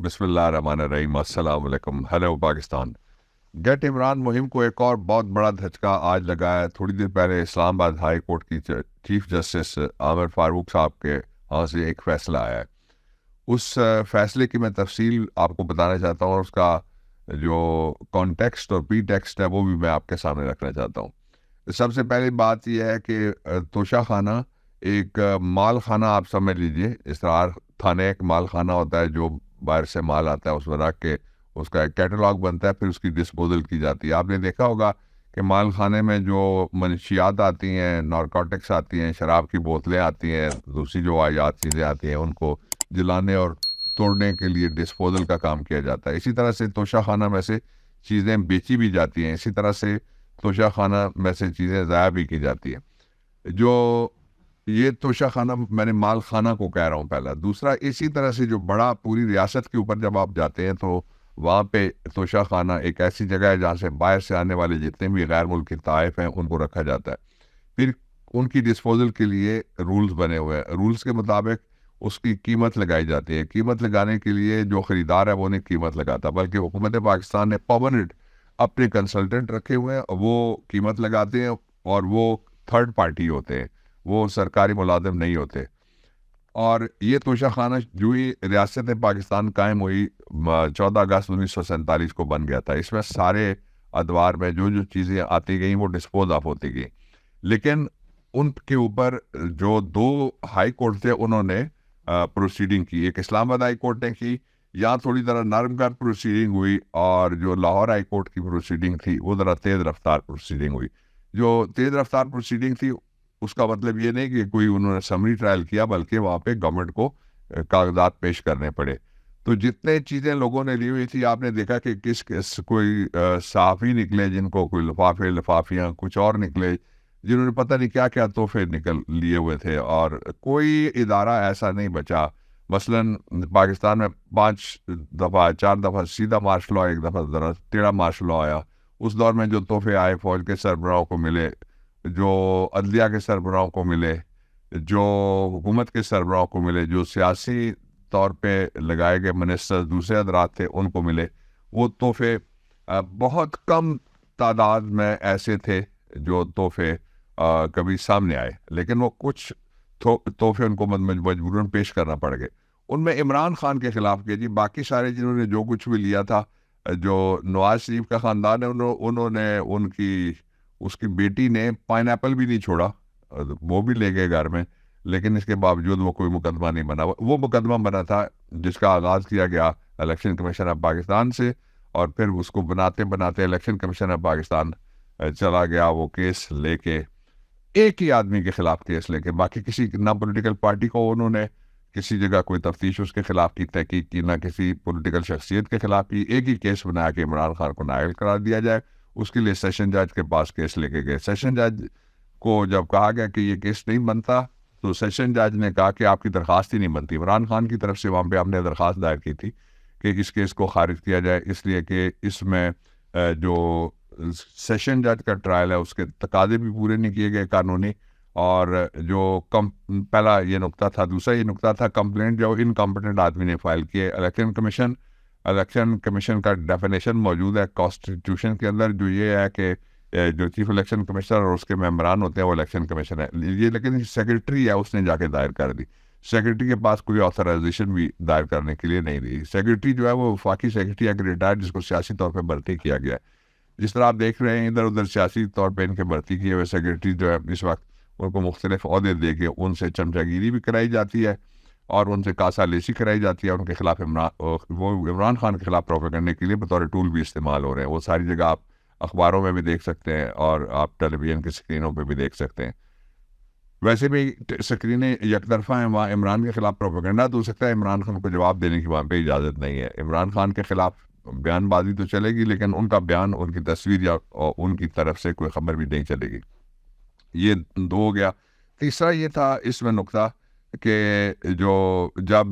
بسم اللہ الرحمن الرحیم، السلام علیکم، ہیلو پاکستان۔ گیٹ عمران مہم کو ایک اور بہت بڑا دھچکا آج لگا ہے۔ تھوڑی دیر پہلے اسلام آباد ہائی کورٹ کی چیف جسٹس عامر فاروق صاحب کے ہاں سے ایک فیصلہ آیا ہے۔ اس فیصلے کی میں تفصیل آپ کو بتانا چاہتا ہوں، اور اس کا جو کانٹیکسٹ اور پری ٹیکسٹ ہے وہ بھی میں آپ کے سامنے رکھنا چاہتا ہوں۔ سب سے پہلی بات یہ ہے کہ توشہ خانہ ایک مال خانہ آپ سمجھ لیجئے۔ اس طرح ہر تھانے ایک مال خانہ ہوتا ہے، جو باہر سے مال آتا ہے اس میں رکھ کے اس کا ایک کیٹلاگ بنتا ہے، پھر اس کی ڈسپوزل کی جاتی ہے۔ آپ نے دیکھا ہوگا کہ مال خانے میں جو منشیات آتی ہیں، نارکوٹکس آتی ہیں، شراب کی بوتلیں آتی ہیں، دوسری جو واجات چیزیں آتی ہیں، ان کو جلانے اور توڑنے کے لیے ڈسپوزل کا کام کیا جاتا ہے۔ اسی طرح سے توشہ خانہ میں سے چیزیں بیچی بھی جاتی ہیں، اسی طرح سے توشہ خانہ میں سے چیزیں ضائع بھی کی جاتی ہیں۔ جو یہ توشہ خانہ میں نے مال خانہ کو کہہ رہا ہوں پہلا۔ دوسرا، اسی طرح سے جو بڑا پوری ریاست کے اوپر جب آپ جاتے ہیں تو وہاں پہ توشہ خانہ ایک ایسی جگہ ہے جہاں سے باہر سے آنے والے جتنے بھی غیر ملکی طائف ہیں ان کو رکھا جاتا ہے۔ پھر ان کی ڈسپوزل کے لیے رولز بنے ہوئے ہیں، رولز کے مطابق اس کی قیمت لگائی جاتی ہے۔ قیمت لگانے کے لیے جو خریدار ہے وہ نہیں قیمت لگاتا، بلکہ حکومت پاکستان نے پرماننٹ اپنے کنسلٹنٹ رکھے ہوئے ہیں، وہ قیمت لگاتے ہیں، اور وہ تھرڈ پارٹی ہوتے ہیں، وہ سرکاری ملازم نہیں ہوتے۔ اور یہ توشہ خانہ جو ہی ریاست پاکستان قائم ہوئی 14 اگست 1947 کو بن گیا تھا، اس میں سارے ادوار میں جو جو چیزیں آتی گئیں وہ ڈسپوز آف ہوتی گئیں۔ لیکن ان کے اوپر جو دو ہائی کورٹ تھے انہوں نے پروسیڈنگ کی، ایک اسلام آباد ہائی کورٹ نے کی، یہاں تھوڑی ذرا نرم کر پروسیڈنگ ہوئی، اور جو لاہور ہائی کورٹ کی پروسیڈنگ تھی وہ ذرا تیز رفتار پروسیڈنگ ہوئی۔ جو تیز رفتار پروسیڈنگ تھی اس کا مطلب یہ نہیں کہ کوئی انہوں نے سمری ٹرائل کیا، بلکہ وہاں پہ گورنمنٹ کو کاغذات پیش کرنے پڑے۔ تو جتنے چیزیں لوگوں نے لی ہوئی تھی، آپ نے دیکھا کہ کوئی صحافی نکلے جن کو کوئی لفافیاں کچھ اور نکلے جنہوں نے پتہ نہیں کیا کیا تحفے لیے ہوئے تھے، اور کوئی ادارہ ایسا نہیں بچا۔ مثلاً پاکستان میں 4 دفعہ سیدھا مارشل لاء، ایک دفعہ ذرا ٹیڑھا مارشل لاء آیا۔ اس دور میں جو تحفے آئے فوج کے سربراہوں کو ملے، جو عدلیہ کے سربراہوں کو ملے، جو حکومت کے سربراہوں کو ملے، جو سیاسی طور پہ لگائے گئے منسٹر دوسرے حضرات تھے ان کو ملے، وہ تحفے بہت کم تعداد میں ایسے تھے جو تحفے کبھی سامنے آئے، لیکن وہ کچھ تحفے ان کو مجبوراً پیش کرنا پڑ گئے۔ ان میں عمران خان کے خلاف کیا جی، باقی سارے جنہوں نے جو کچھ بھی لیا تھا، جو نواز شریف کا خاندان ہے انہوں نے اس کی بیٹی نے پائن ایپل بھی نہیں چھوڑا، وہ بھی لے گئے گھر میں، لیکن اس کے باوجود وہ کوئی مقدمہ نہیں بنا۔ وہ مقدمہ بنا تھا جس کا آغاز کیا گیا الیکشن کمیشن آف پاکستان سے، اور پھر اس کو بناتے بناتے الیکشن کمیشن آف پاکستان چلا گیا وہ کیس لے کے، ایک ہی آدمی کے خلاف کیس لے کے، باقی کسی نہ پولیٹیکل پارٹی کو انہوں نے کسی جگہ کوئی تفتیش اس کے خلاف کی، تحقیق کی، نہ کسی پولیٹیکل شخصیت کے خلاف کی۔ ایک ہی کیس بنایا کہ عمران خان کو نااہل قرار دیا جائے، اس کے لیے سیشن جج کے پاس کیس لے کے گئے۔ سیشن جج کو جب کہا گیا کہ یہ کیس نہیں بنتا، تو سیشن جج نے کہا کہ آپ کی درخواست ہی نہیں بنتی۔ عمران خان کی طرف سے وہاں پہ ہم نے درخواست دائر کی تھی کہ اس کیس کو خارج کیا جائے، اس لیے کہ اس میں جو سیشن جج کا ٹرائل ہے اس کے تقاضے بھی پورے نہیں کیے گئے قانونی، اور جو پہلا یہ نقطہ تھا۔ دوسرا یہ نقطہ تھا کمپلینٹ جو انکمپٹنٹ آدمی نے فائل کی ہے۔ الیکشن کمیشن کا ڈیفینیشن موجود ہے کانسٹیٹیوشن کے اندر، جو یہ ہے کہ جو چیف الیکشن کمشنر اور اس کے ممبران ہوتے ہیں وہ الیکشن کمیشن ہے یہ، لیکن سیکرٹری ہے اس نے جا کے دائر کر دی۔ سیکرٹری کے پاس کوئی آتھرائزیشن بھی دائر کرنے کے لیے نہیں دی۔ سیکرٹری جو ہے وہ وفاقی سیکرٹری ہے کہ ریٹائرڈ، جس کو سیاسی طور پہ بھرتی کیا گیا ہے۔ جس طرح آپ دیکھ رہے ہیں ادھر ادھر سیاسی طور پہ ان کے بھرتی کیے ہوئے سیکرٹری جو ہے اس وقت ان کو مختلف عہدے دے کے ان سے چمچہ گیری بھی کرائی جاتی ہے، اور ان سے کاسا لیسی کرائی جاتی ہے۔ ان کے خلاف وہ عمران خان کے خلاف پروپیگنڈے کرنے کے لیے بطور ٹول بھی استعمال ہو رہے ہیں۔ وہ ساری جگہ آپ اخباروں میں بھی دیکھ سکتے ہیں، اور آپ ٹیلی ویژن کی سکرینوں پہ بھی دیکھ سکتے ہیں۔ ویسے بھی سکرینیں یک طرفہ ہیں، وہاں عمران کے خلاف پروپیگنڈا تو ہو سکتا ہے، عمران خان کو جواب دینے کی وہاں پہ اجازت نہیں ہے۔ عمران خان کے خلاف بیان بازی تو چلے گی، لیکن ان کا بیان، ان کی تصویر یا ان کی طرف سے کوئی خبر بھی نہیں چلے گی۔ یہ دو ہو گیا۔ تیسرا یہ تھا اس میں نقطہ کہ جو جب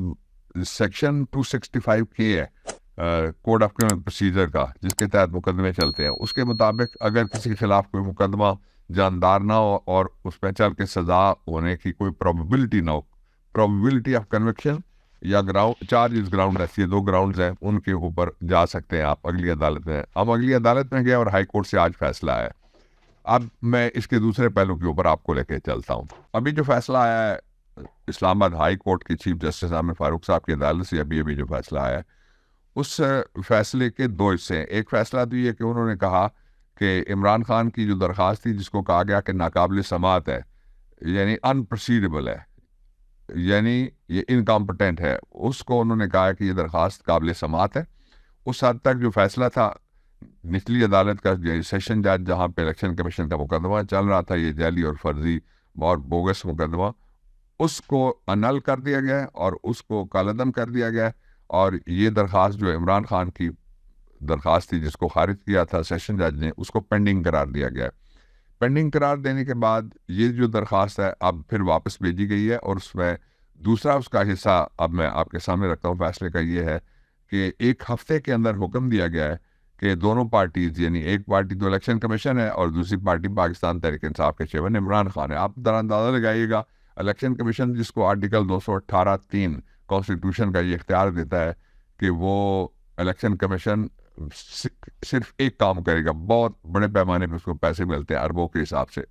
سیکشن 265 کے ہے کوڈ آف کرمنل پروسیجر کا، جس کے تحت مقدمے چلتے ہیں، اس کے مطابق اگر کسی کے خلاف کوئی مقدمہ جاندار نہ ہو اور اس پہ چل کے سزا ہونے کی کوئی پروبیبلٹی نہ ہو، پروبیبلٹی آف کنوکشن یا چارجز گراؤنڈ ایسی ہے، 2 گراؤنڈز ہیں، ان کے اوپر جا سکتے ہیں آپ اگلی عدالت میں. اب اگلی عدالت میں گئے اور ہائی کورٹ سے آج فیصلہ آیا. اب میں اس کے دوسرے پہلو کے اوپر آپ کو لے کے چلتا ہوں. ابھی جو فیصلہ آیا ہے اسلام آباد ہائی کورٹ کے چیف جسٹس عامر فاروق صاحب کی عدالت سے، ابھی جو فیصلہ آیا ہے اس فیصلے کے 2 حصے ہیں. ایک فیصلہ تو یہ کہ انہوں نے کہا کہ عمران خان کی جو درخواست تھی جس کو کہا گیا کہ ناقابل سماعت ہے، یعنی ان پروسیڈیبل ہے، یعنی یہ انکمپٹنٹ ہے، اس کو انہوں نے کہا کہ یہ درخواست قابل سماعت ہے. اس حد تک جو فیصلہ تھا نچلی عدالت کا، سیشن جج جہاں پہ الیکشن کمیشن کا مقدمہ چل رہا تھا، یہ جعلی اور فرضی اور بوگس مقدمہ، اس کو انل کر دیا گیا ہے اور اس کو کالعدم کر دیا گیا ہے. اور یہ درخواست جو عمران خان کی درخواست تھی جس کو خارج کیا تھا سیشن جج نے، اس کو پینڈنگ قرار دیا گیا ہے. پینڈنگ قرار دینے کے بعد یہ جو درخواست ہے اب پھر واپس بھیجی گئی ہے، اور اس میں دوسرا اس کا حصہ اب میں آپ کے سامنے رکھتا ہوں. فیصلے کا یہ ہے کہ 1 ہفتے کے اندر حکم دیا گیا ہے کہ دونوں پارٹیز، یعنی ایک پارٹی تو الیکشن کمیشن ہے اور دوسری پارٹی پاکستان تحریک انصاف کے چیئرمین عمران خان ہے. آپ ذرا اندازہ لگائیے گا، الیکشن کمیشن جس کو آرٹیکل 218(3) کانسٹیٹیوشن کا یہ اختیار دیتا ہے کہ وہ الیکشن کمیشن صرف ایک کام کرے گا، بہت بڑے پیمانے پہ اس کو پیسے ملتے ہیں اربوں کے حساب سے.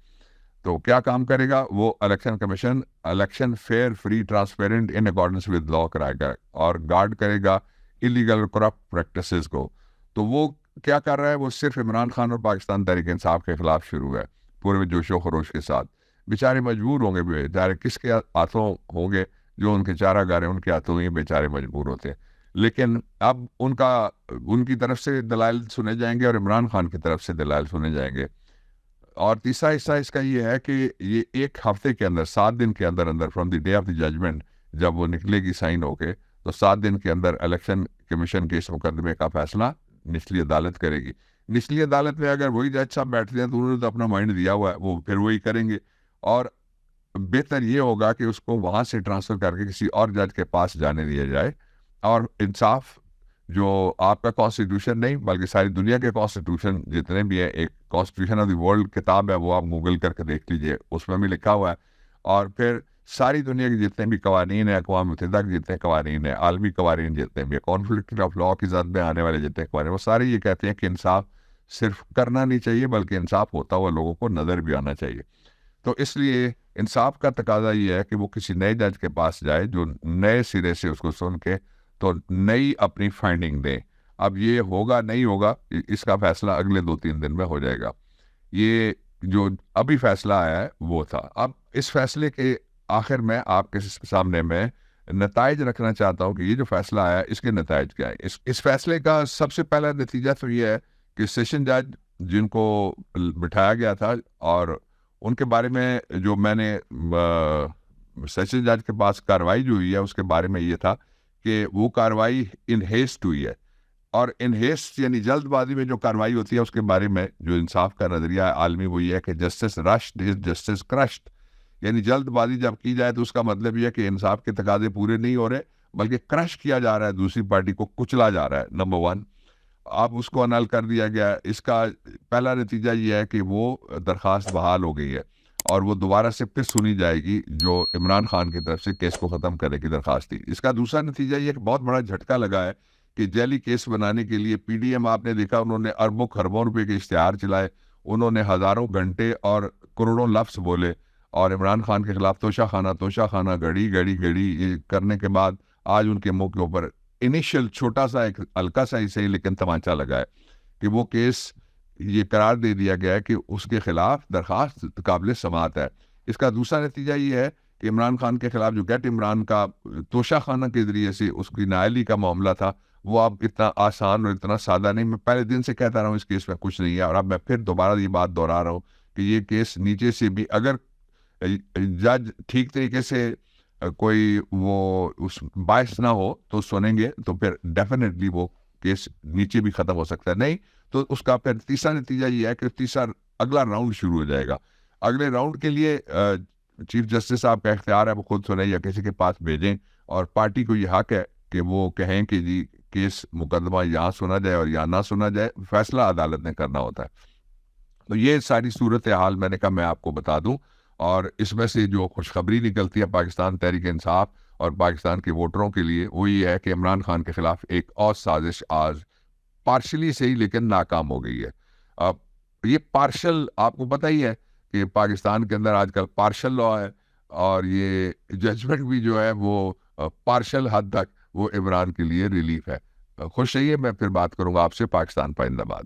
تو کیا کام کرے گا وہ election commission? Election fair, free, transparent in accordance with law کرائے گا اور گارڈ کرے گا انلیگل اور کرپٹ پریکٹسز کو. تو وہ کیا کر رہا ہے؟ وہ صرف عمران خان اور پاکستان تحریک انصاف کے خلاف شروع ہے پورے جوش و خروش کے ساتھ. بیچارے مجبور ہوں گے، بیچارے کس کے ہاتھوں ہوں گے؟ جو ان کے چارہ گار ہیں ان کے ہاتھوں یہ بیچارے مجبور ہوتے ہیں. لیکن اب ان کی طرف سے دلائل سنے جائیں گے اور عمران خان کی طرف سے دلائل سنے جائیں گے. اور تیسرا حصہ اس کا یہ ہے کہ یہ 1 ہفتے کے اندر، 7 دن کے اندر from the day of the judgment, جب وہ نکلے گی سائن ہو کے، تو 7 دن کے اندر الیکشن کمیشن کے اس مقدمے کا فیصلہ نچلی عدالت کرے گی. نچلی عدالت میں اگر وہی جج صاحب بیٹھتے ہیں تو انہوں نے تو اپنا مائنڈ دیا ہوا ہے، وہ پھر وہی کریں گے. اور بہتر یہ ہوگا کہ اس کو وہاں سے ٹرانسفر کر کے کسی اور جج کے پاس جانے دیا جائے. اور انصاف جو آپ کا کانسٹیٹیوشن نہیں بلکہ ساری دنیا کے کانسٹیٹیوشن جتنے بھی ہیں، ایک کانسٹیٹیوشن آف دی ورلڈ کتاب ہے، وہ آپ گوگل کر کے دیکھ لیجئے، اس میں بھی لکھا ہوا ہے. اور پھر ساری دنیا کے جتنے بھی قوانین ہیں، اقوام متحدہ کے جتنے قوانین ہیں، عالمی قوانین جتنے بھی، کانفلکٹ آف لا کی زد میں آنے والے جتنے قوانین، وہ سارے یہ کہتے ہیں کہ انصاف صرف کرنا نہیں چاہیے بلکہ انصاف ہوتا ہوا لوگوں کو نظر بھی آنا چاہیے. تو اس لیے انصاف کا تقاضا یہ ہے کہ وہ کسی نئے جج کے پاس جائے جو نئے سرے سے اس کو سن کے تو نئی اپنی فائنڈنگ دیں. اب یہ ہوگا نہیں ہوگا، اس کا فیصلہ اگلے 2-3 دن میں ہو جائے گا. یہ جو ابھی فیصلہ آیا ہے وہ تھا. اب اس فیصلے کے آخر میں آپ کے سامنے میں نتائج رکھنا چاہتا ہوں کہ یہ جو فیصلہ آیا ہے اس کے نتائج کیا ہے. اس فیصلے کا سب سے پہلا نتیجہ تو یہ ہے کہ سیشن جج جن کو بٹھایا گیا تھا، اور ان کے بارے میں جو میں نے سیشن جج کے پاس کارروائی جو ہوئی ہے اس کے بارے میں یہ تھا کہ وہ کارروائی ان ہیسٹ ہوئی ہے. اور ان ہیسٹ یعنی جلد بازی میں جو کارروائی ہوتی ہے اس کے بارے میں جو انصاف کا نظریہ ہے عالمی وہ یہ ہے کہ جسٹس رشڈ از جسٹس کرشڈ، یعنی جلد بازی جب کی جائے تو اس کا مطلب یہ ہے کہ انصاف کے تقاضے پورے نہیں ہو رہے بلکہ کرش کیا جا رہا ہے، دوسری پارٹی کو کچلا جا رہا ہے. نمبر 1 اب اس کو انل کر دیا گیا ہے. اس کا پہلا نتیجہ یہ ہے کہ وہ درخواست بحال ہو گئی ہے اور وہ دوبارہ سے پھر سنی جائے گی جو عمران خان کی طرف سے کیس کو ختم کرنے کی درخواست تھی. اس کا دوسرا نتیجہ یہ کہ بہت بڑا جھٹکا لگا ہے کہ جعلی کیس بنانے کے لیے پی ڈی ایم آپ نے دیکھا انہوں نے اربوں خربوں روپے کے اشتہار چلائے، انہوں نے ہزاروں گھنٹے اور کروڑوں لفظ بولے اور عمران خان کے خلاف توشہ خانہ گڑی یہ کرنے کے بعد آج ان کے منہ کے اوپر انیشل چھوٹا سا ایک ہلکا سا ہی صحیح لیکن تمانچہ لگا ہے کہ وہ کیس یہ قرار دے دیا گیا ہے کہ اس کے خلاف درخواست قابل سماعت ہے. اس کا دوسرا نتیجہ یہ ہے کہ عمران خان کے خلاف جو گیٹ عمران کا توشہ خانہ کے ذریعے سے اس کی نااہلی کا معاملہ تھا وہ اب اتنا آسان اور اتنا سادہ نہیں. میں پہلے دن سے کہتا رہا ہوں اس کیس میں کچھ نہیں ہے، اور اب میں پھر دوبارہ یہ بات دہرا رہا ہوں کہ یہ کیس نیچے سے بھی اگر جج ٹھیک طریقے سے کوئی وہ اس باعث نہ ہو تو سنیں گے تو پھر ڈیفینیٹلی وہ کیس نیچے بھی ختم ہو سکتا ہے. نہیں تو اس کا پھر تیسرا نتیجہ یہ ہے کہ اگلا راؤنڈ شروع ہو جائے گا. اگلے راؤنڈ کے لیے چیف جسٹس صاحب کا اختیار ہے، وہ خود سنیں یا کسی کے پاس بھیجیں، اور پارٹی کو یہ حق ہے کہ وہ کہیں کہ جی کیس مقدمہ یہاں سنا جائے اور یہاں نہ سنا جائے، فیصلہ عدالت نے کرنا ہوتا ہے. تو یہ ساری صورتحال میں نے کہا میں آپ کو بتا دوں، اور اس میں سے جو خوشخبری نکلتی ہے پاکستان تحریک انصاف اور پاکستان کے ووٹروں کے لیے وہ یہ ہے کہ عمران خان کے خلاف ایک اور سازش آج پارشلی سے ہی لیکن ناکام ہو گئی ہے. اب یہ پارشل آپ کو پتہ ہی ہے کہ پاکستان کے اندر آج کل پارشل لا ہے اور یہ ججمنٹ بھی جو ہے وہ پارشل حد تک وہ عمران کے لیے ریلیف ہے. خوش رہیے، میں پھر بات کروں گا آپ سے. پاکستان پائندہ باد.